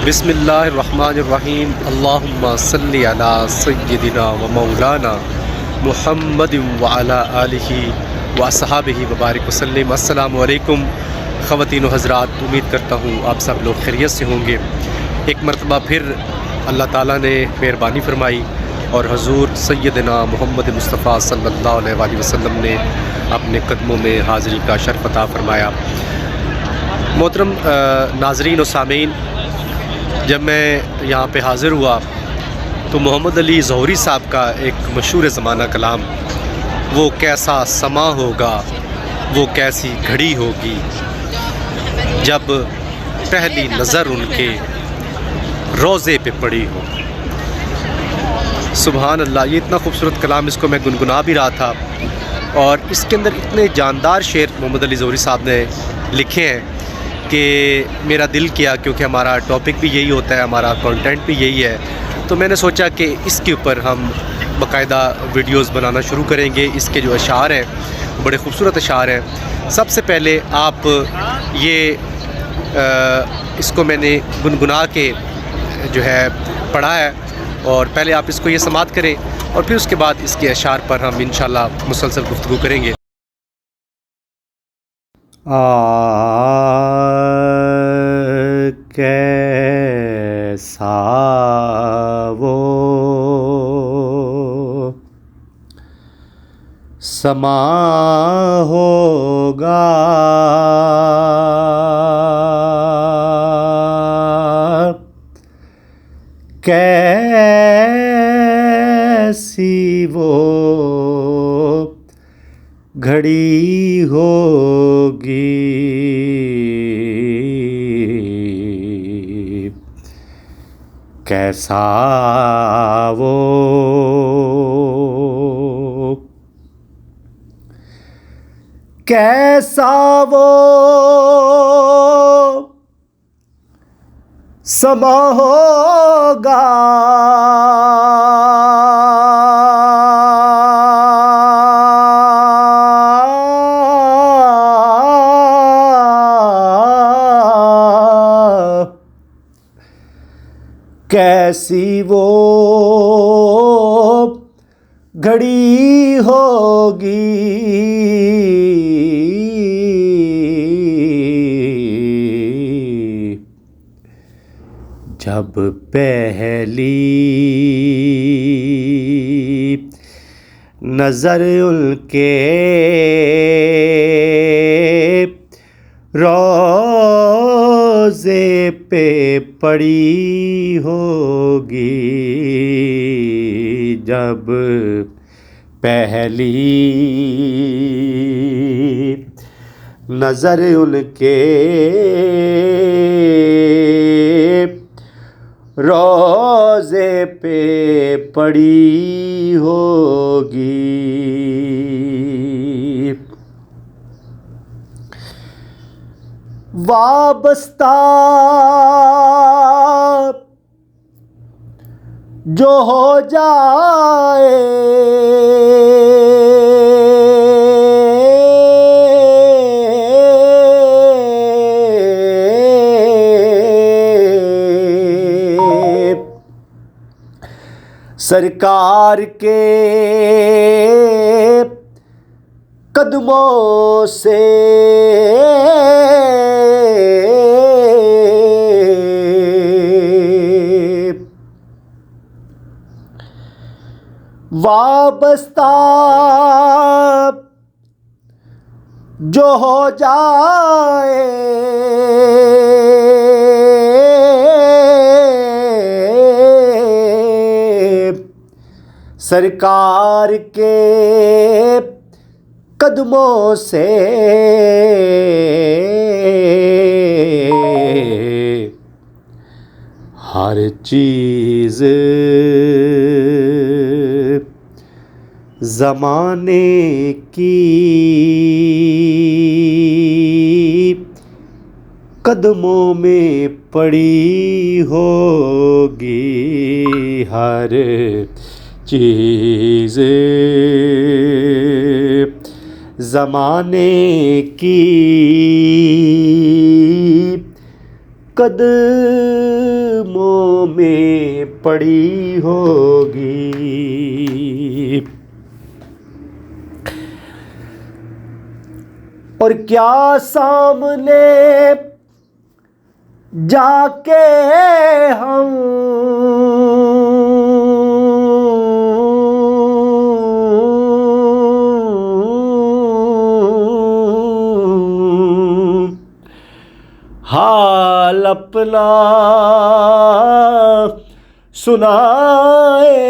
बिस्मिल्लाहिर्रहमानिर्रहीम अल्लाहुम्मा सल्लि अला सय्यिदिना व मौलाना मुहम्मद व अला आलिहि व अस्हाबिहि व बारिक वसल्लम। अस्सलामु अलैकुम ख़वातीन व हज़रात, उम्मीद करता हूँ आप सब लोग खैरियत से होंगे। एक मरतबा फिर अल्लाह ताला ने मेहरबानी फरमाई और हजूर सैयदना मोहम्मद मुस्तफ़ा सल्लल्लाहु अलैहि वसल्लम ने अपने कदमों में हाज़िरी का शर्फ़ अता फ़रमाया। मोहतरम नाज़रीन और सामीन, जब मैं यहाँ पे हाज़िर हुआ तो मोहम्मद अली ज़ोहरी साहब का एक मशहूर ज़माना कलाम, वो कैसा समा होगा, वो कैसी घड़ी होगी, जब पहली नज़र उनके रोज़े पे पड़ी हो। सुभान अल्लाह, ये इतना खूबसूरत कलाम, इसको मैं गुनगुना भी रहा था और इसके अंदर इतने जानदार शेर मोहम्मद अली ज़ोहरी साहब ने लिखे हैं कि मेरा दिल किया, क्योंकि हमारा टॉपिक भी यही होता है, हमारा कंटेंट भी यही है, तो मैंने सोचा कि इसके ऊपर हम बाकायदा वीडियोस बनाना शुरू करेंगे। इसके जो अशार हैं बड़े ख़ूबसूरत अशार हैं। सबसे पहले आप ये इसको मैंने गुनगुना के जो है पढ़ा है, और पहले आप इसको ये समात करें और फिर उसके बाद इसके अशार पर हम इंशाल्लाह मुसलसल गुफ्तगू करेंगे। कैसा वो समा होगा, कैसी वो घड़ी होगी, कैसा वो समा होगा, कैसी वो घड़ी होगी, जब पहली नज़र उनके रोज़े पे पड़ी होगी, जब पहली नज़र उनके रोज़े पे पड़ी होगी। वाबस्ता जो हो जाए, सरकार के कदमों से वाबस्ता जो हो जाए, सरकार के कदमों से हर चीज़ ज़माने की कदमों में पड़ी होगी, हर चीज़ ज़माने की कदमों पड़ी होगी। और क्या सामने जाके हम हाल अपना सुनाएंगे।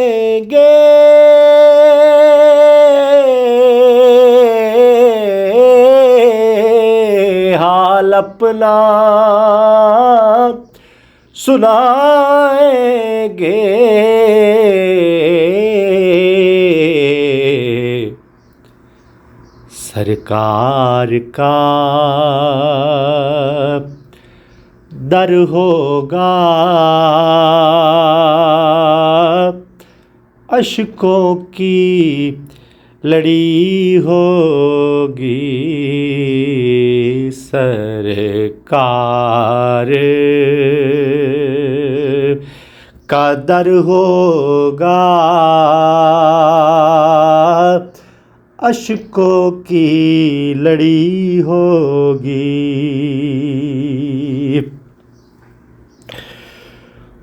हाल अपना सुनाएंगे। सरकार का दर होगा, अश्कों की लड़ी होगी। सरकार का दर होगा, अश्कों की लड़ी होगी।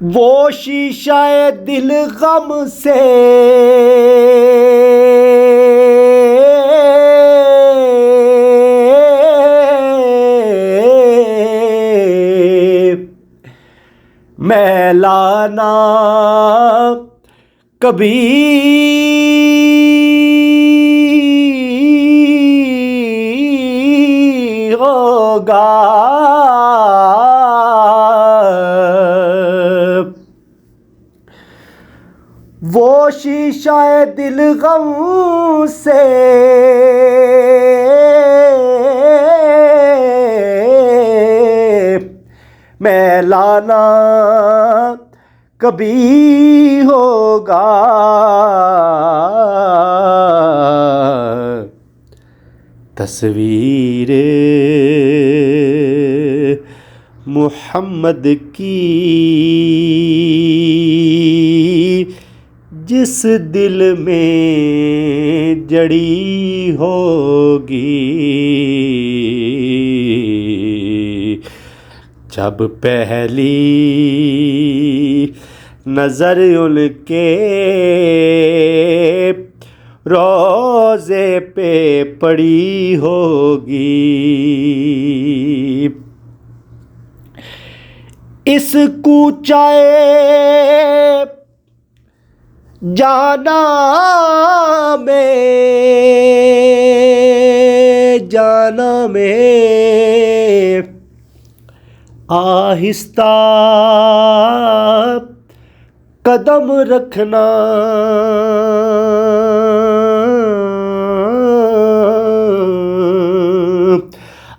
वो शीशाए दिल गम से मैलाना कभी होगा। वो शीशाए दिल गम से मैलाना कभी होगा। तस्वीर मुहम्मद की जिस दिल में जड़ी होगी, जब पहली नजर उनके रोज़े पे पड़ी होगी। इस कूचाए जाना में आहिस्ता कदम रखना।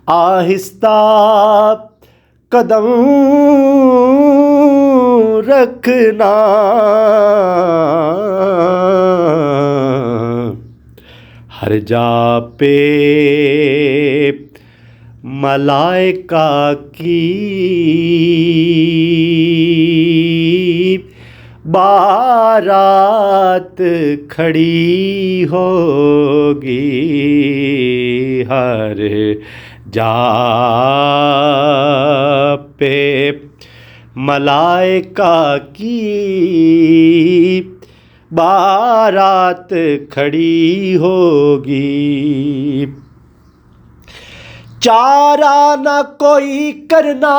आहिस्ता कदम रखना। हर जा पे मलाइका की बारात खड़ी होगी। हर जा पे मलाइका की बारात खड़ी होगी। चारा न कोई करना,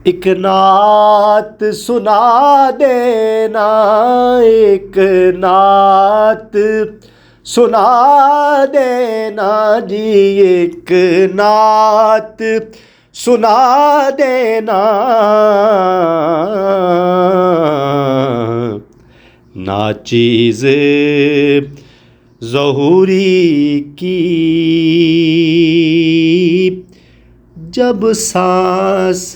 एक नात सुना देना। एक नात सुना देना जी, एक नात सुना देना। नाचीज़ ज़हूरी की जब सांस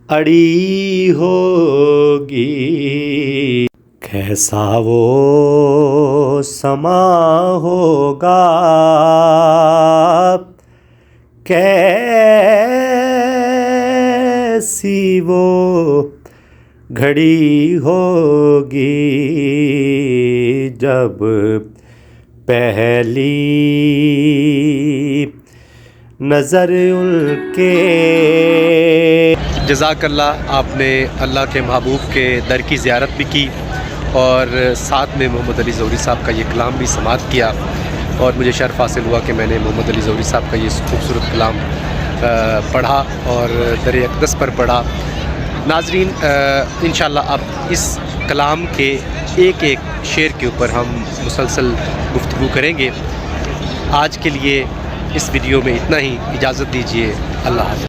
अड़ी होगी, कैसा वो समा होगा, कैसी वो घड़ी होगी जब पहली नज़र उनके। जज़ाकल्लाह, आपने अल्लाह के महबूब के दर की ज़ियारत भी की और साथ में मोहम्मद अली ज़ोहरी साहब का ये कलाम भी समाअत किया और मुझे शर्फ़ हासिल हुआ कि मैंने मोहम्मद अली ज़ोहरी साहब का ये खूबसूरत कलाम पढ़ा और दर अक़दस पर पढ़ा। नाज़रीन, इंशाअल्लाह अब इस कलाम के एक एक शेर के ऊपर हम मुसलसल गुफ्तगू करेंगे। आज के लिए इस वीडियो में इतना ही। इजाज़त दीजिए। अल्लाह हाफ़िज़।